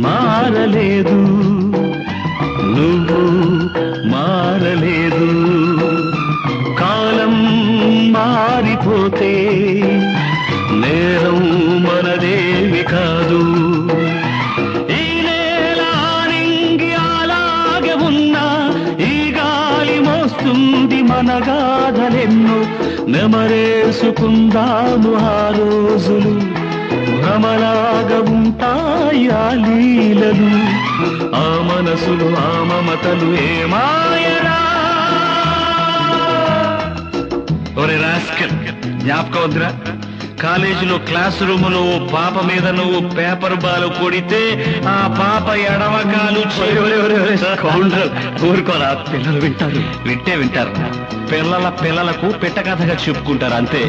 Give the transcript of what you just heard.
మారలేదు, నువ్వు మారలేదు. కాలం మారిపోతే నేరం మనదేవి కాదు. ఈ నేల నింగి అలాగే ఉన్నా ఈ గాలి మోస్తుంది మన గాథలెన్నో. నెమరేసుకుందాము ఆ రోజులు, భ్రమలాగా ఉంటాయి ఆ లీలలు. ఆ మనసులు ఆ మమతలు ఏమాయరా. ఒరే రాస్కల్, జ్ఞాపకం వద్దురా? కాలేజీలో క్లాస్ రూములో పాప మీద నువ్వు పేపర్ బాల్ కొడితే ఆ పాప ఎడమకాలు ఊరుకోరా, పిల్లలు వింటారు. వింటే వింటారు, పిల్లలకు పెట్ట కథగా చెప్పుకుంటారు అంతే.